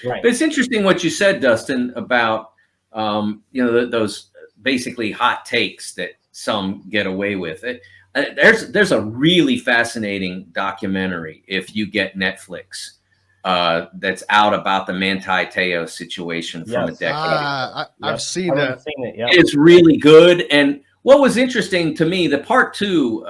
Right. But it's interesting what you said, Dustin, about those basically hot takes that some get away with. There's a really fascinating documentary if you get Netflix that's out about the Manti Te'o situation from a Yes. decade ago. I've Yep. seen I've that. seen it. Yep. It's really good. And what was interesting to me, the part two,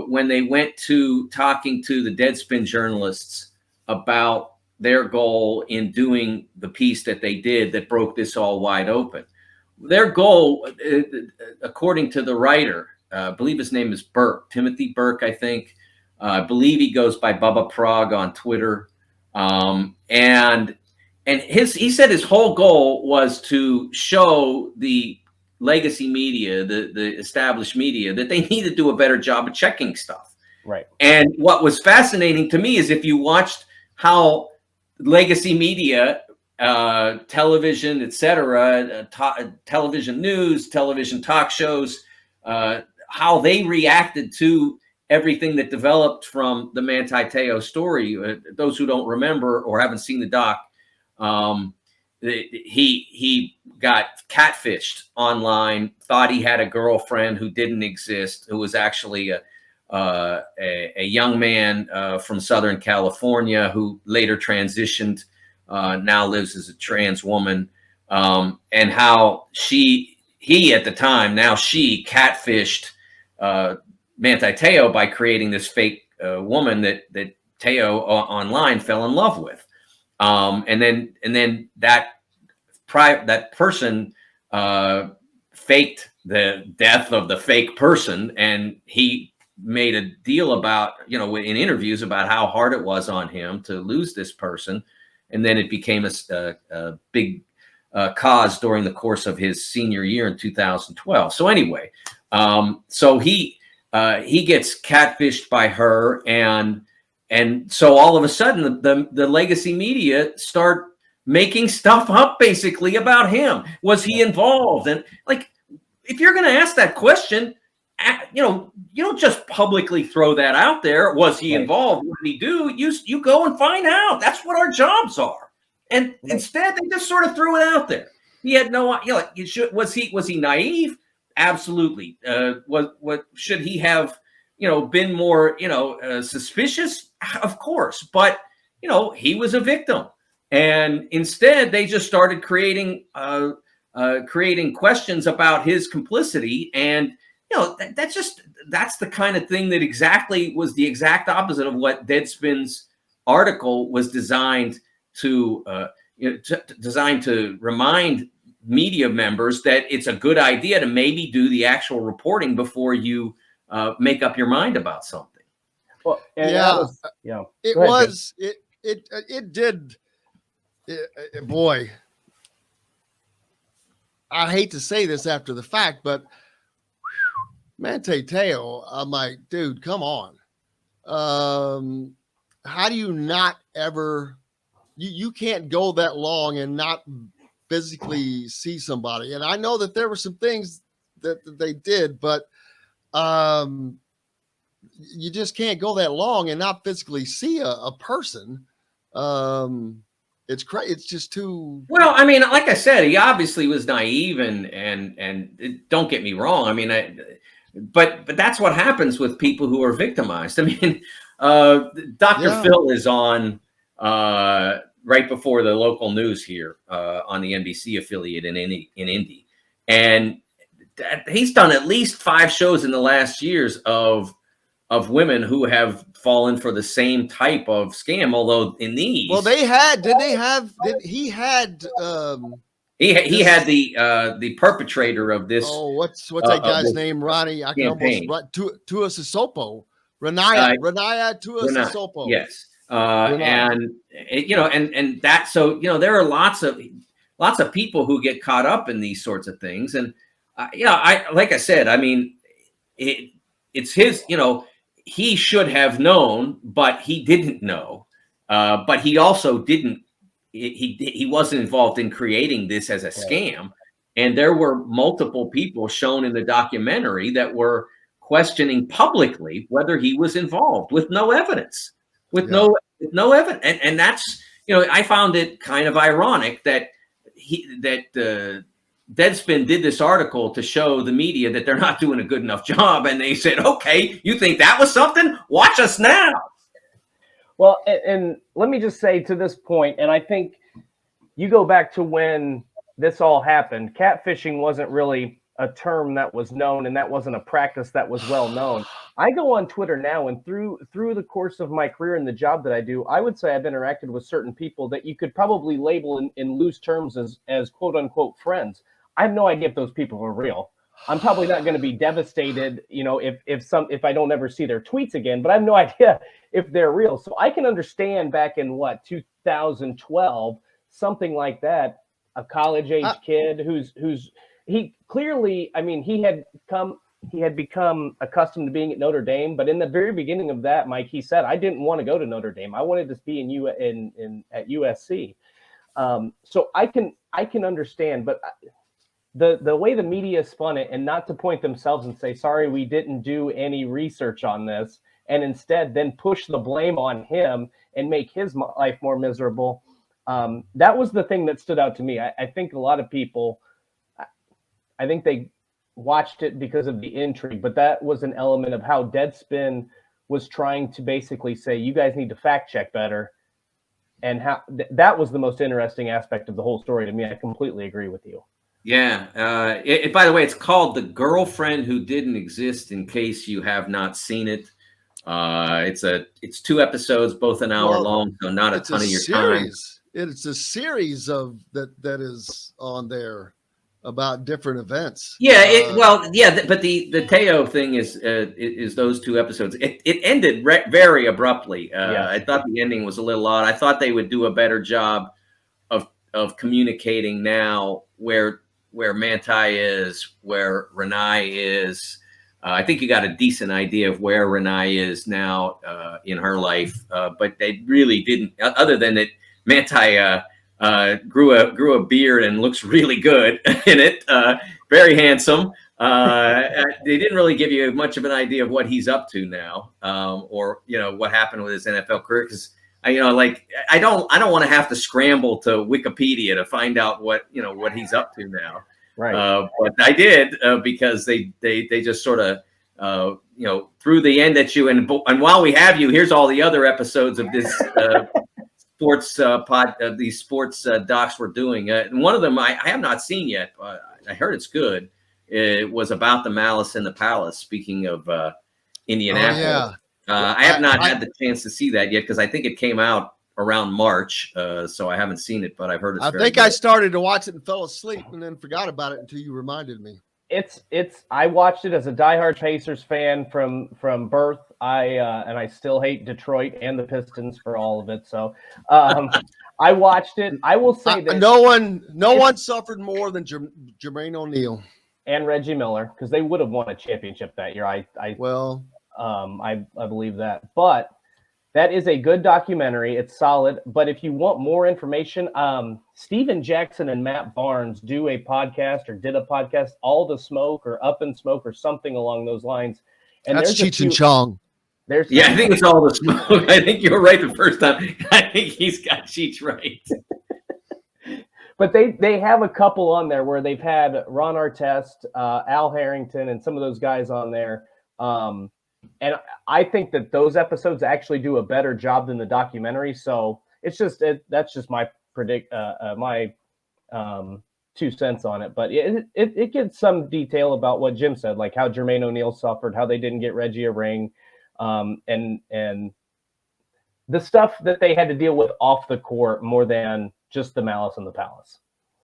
when they went to talking to the Deadspin journalists about their goal in doing the piece that they did that broke this all wide open. Their goal, according to the writer, I believe his name is Burke, Timothy Burke, I think. I believe he goes by Bubba Prague on Twitter. And he said his whole goal was to show the legacy media, the established media, that they need to do a better job of checking stuff. Right. And what was fascinating to me is if you watched how legacy media, television, etc., television news, television talk shows, how they reacted to everything that developed from the Manti Te'o story. Those who don't remember or haven't seen the doc, he got catfished online, thought he had a girlfriend who didn't exist, who was actually a young man from Southern California who later transitioned, now lives as a trans woman, and how he at the time, now she catfished Manti Te'o by creating this fake woman that Te'o online fell in love with. And then that person faked the death of the fake person, and he made a deal about, in interviews about how hard it was on him to lose this person. And then it became a big cause during the course of his senior year in 2012. So anyway, so he gets catfished by her, and so all of a sudden the legacy media start making stuff up basically about him. Was he involved? And like, if you're going to ask that question, you don't just publicly throw that out there. Was he involved? What did he do? You go and find out. That's what our jobs are. And instead, they just sort of threw it out there. He had no, was he naive? Absolutely. What should he have, been more, suspicious? Of course. But he was a victim, and instead they just started creating questions about his complicity. And that's the kind of thing that was the exact opposite of what Deadspin's article was designed to remind media members that it's a good idea to maybe do the actual reporting before you make up your mind about something. Well, boy, I hate to say this after the fact, but Manti Te'o, I'm like, dude, come on. How do you not ever, you can't go that long and not physically see somebody. And I know that there were some things that they did, but you just can't go that long and not physically see a person. It's just too. Well, I mean, like I said, he obviously was naive, and don't get me wrong. I mean, but that's what happens with people who are victimized. I mean, Dr. Phil is on right before the local news here on the NBC affiliate in Indy, and he's done at least 5 shows in the last years of women who have fallen for the same type of scam. Although in these, well, he had the perpetrator of this. Oh, what's that guy's name, Ronnie? I can almost Tua Sisopo. Renaya Tua Sisopo. Yes. And that, so, there are lots of people who get caught up in these sorts of things. And, like I said, I mean, it's his, he should have known, but he didn't know. But he also didn't, he wasn't involved in creating this as a scam. And there were multiple people shown in the documentary that were questioning publicly whether he was involved with no evidence, no evidence. And that's, I found it kind of ironic that Deadspin did this article to show the media that they're not doing a good enough job, and they said, "Okay, you think that was something? Watch us now." Well, and let me just say to this point, and I think you go back to when this all happened, catfishing wasn't really a term that was known, and that wasn't a practice that was well known. I go on Twitter now, and through the course of my career and the job that I do, I would say I've interacted with certain people that you could probably label in loose terms as quote unquote friends. I have no idea if those people are real. I'm probably not going to be devastated, if I don't ever see their tweets again, but I have no idea if they're real. So I can understand back in 2012, something like that, a college age kid he clearly, I mean, he had become accustomed to being at Notre Dame, but in the very beginning of that, Mike, he said, I didn't want to go to Notre Dame. I wanted to be at USC. So I can understand, but the way the media spun it, and not to point themselves and say, sorry, we didn't do any research on this, and instead then push the blame on him and make his life more miserable. That was the thing that stood out to me. I think a lot of people, I think they watched it because of the intrigue, but that was an element of how Deadspin was trying to basically say, you guys need to fact check better. And how that was the most interesting aspect of the whole story to me. I completely agree with you. Yeah. By the way, it's called The Girlfriend Who Didn't Exist, in case you have not seen it. It's 2 episodes, both an hour long, so not a ton of your time. It's a series of that is on there about different events. Yeah, but the Te'o thing is those 2 episodes. It ended very abruptly. Yes. I thought the ending was a little odd. I thought they would do a better job of communicating now where Manti is, where Renai is. I think you got a decent idea of where Renai is now in her life, but they really didn't. Other than that, Manti grew a beard and looks really good in it. Very handsome. They didn't really give you much of an idea of what he's up to now, or what happened with his NFL career. Because I don't want to have to scramble to Wikipedia to find out what he's up to now. Right. But I did because they just sort of threw the end at you. And while we have you, here's all the other episodes of this. Sports these sports docs we're doing. And one of them I have not seen yet. I heard it's good. It was about the Malice in the Palace. Speaking of Indianapolis, I have not had the chance to see that yet because I think it came out around March. So I haven't seen it, but I've heard it's. I think I started to watch it and fell asleep and then forgot about it until you reminded me. I watched it as a diehard Pacers fan from birth. And I still hate Detroit and the Pistons for all of it. So I watched it. I will say that no one suffered more than Jermaine O'Neal and Reggie Miller, because they would have won a championship that year. I believe that. But that is a good documentary. It's solid. But if you want more information, Steven Jackson and Matt Barnes do a podcast, or did a podcast, All the Smoke or Up in Smoke or something along those lines. And that's Cheech and Chong. I think it's All the Smoke. I think you're right the first time. I think he's got Cheech right. But they have a couple on there where they've had Ron Artest, Al Harrington, and some of those guys on there. And I think that those episodes actually do a better job than the documentary. So it's just that's just my 2 cents on it. But it gives some detail about what Jim said, like how Jermaine O'Neal suffered, how they didn't get Reggie a ring, and the stuff that they had to deal with off the court more than just the Malice in the Palace.